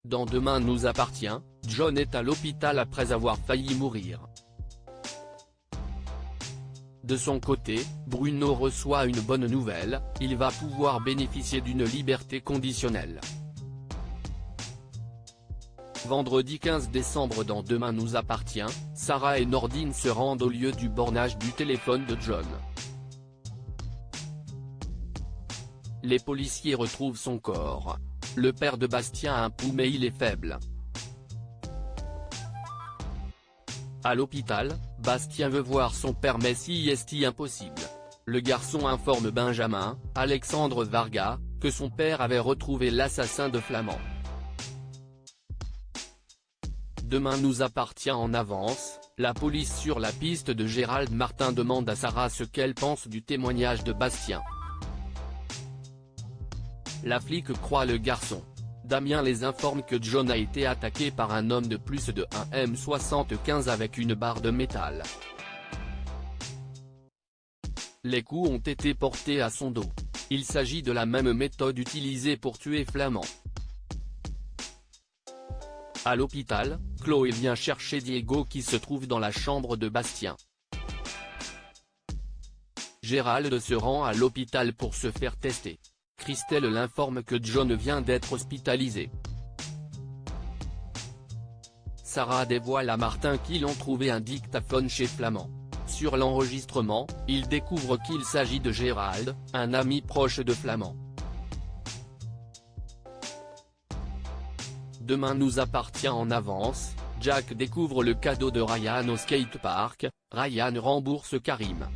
Dans Demain nous appartient, John est à l'hôpital après avoir failli mourir. De son côté, Bruno reçoit une bonne nouvelle, il va pouvoir bénéficier d'une liberté conditionnelle. Vendredi 15 décembre dans Demain nous appartient, Sarah et Nordine se rendent au lieu du bornage du téléphone de John. Les policiers retrouvent son corps. Le père de Bastien a un pouls mais il est faible. À l'hôpital, Bastien veut voir son père mais si est impossible. Le garçon informe Benjamin, Alexandre Varga, que son père avait retrouvé l'assassin de Flamand. Demain nous appartient en avance, la police sur la piste de Gérald Martin demande à Sarah ce qu'elle pense du témoignage de Bastien. La flic croit le garçon. Damien les informe que John a été attaqué par un homme de plus de 1,75 m avec une barre de métal. Les coups ont été portés à son dos. Il s'agit de la même méthode utilisée pour tuer Flamand. À l'hôpital, Chloé vient chercher Diego qui se trouve dans la chambre de Bastien. Gérald se rend à l'hôpital pour se faire tester. Christelle l'informe que John vient d'être hospitalisé. Sarah dévoile à Martin qu'ils ont trouvé un dictaphone chez Flamand. Sur l'enregistrement, il découvre qu'il s'agit de Gérald, un ami proche de Flamand. Demain nous appartient en avance, Jack découvre le cadeau de Ryan au skatepark, Ryan rembourse Karim.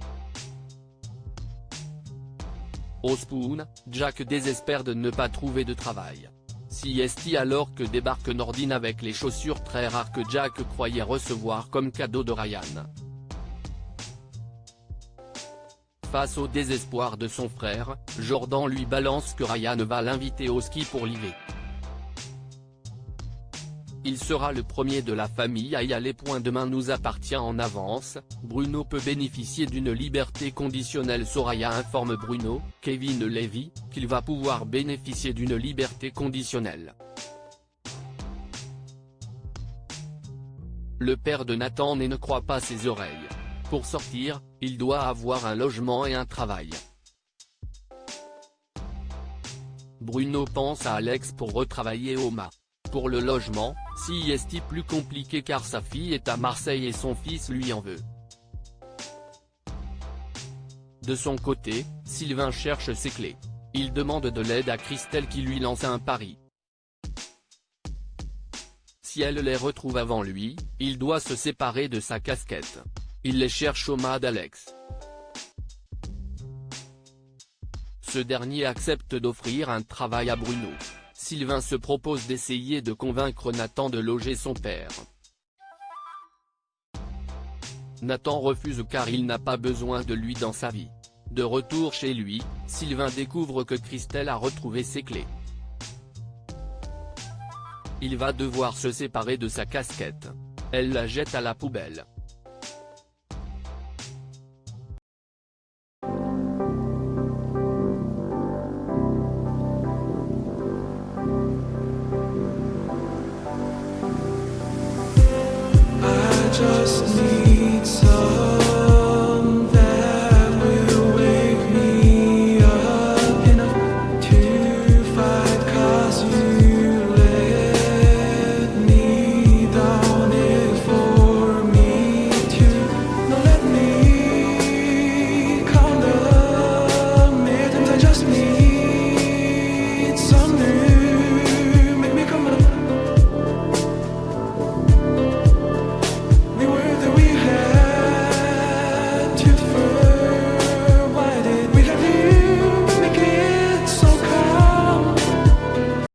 Au Spoon, Jack désespère de ne pas trouver de travail. Siesti alors que débarque Nordine avec les chaussures très rares que Jack croyait recevoir comme cadeau de Ryan. Face au désespoir de son frère, Jordan lui balance que Ryan va l'inviter au ski pour l'hiver. Il sera le premier de la famille à y aller. Demain nous appartient en avance, Bruno peut bénéficier d'une liberté conditionnelle. Soraya informe Bruno, Kevin Levy, qu'il va pouvoir bénéficier d'une liberté conditionnelle. Le père de Nathan ne croit pas ses oreilles. Pour sortir, il doit avoir un logement et un travail. Bruno pense à Alex pour retravailler au MA. Pour le logement, c'est plus compliqué car sa fille est à Marseille et son fils lui en veut. De son côté, Sylvain cherche ses clés. Il demande de l'aide à Christelle qui lui lance un pari. Si elle les retrouve avant lui, il doit se séparer de sa casquette. Il les cherche au MA d'Alex. Ce dernier accepte d'offrir un travail à Bruno. Sylvain se propose d'essayer de convaincre Nathan de loger son père. Nathan refuse car il n'a pas besoin de lui dans sa vie. De retour chez lui, Sylvain découvre que Christelle a retrouvé ses clés. Il va devoir se séparer de sa casquette. Elle la jette à la poubelle. Just need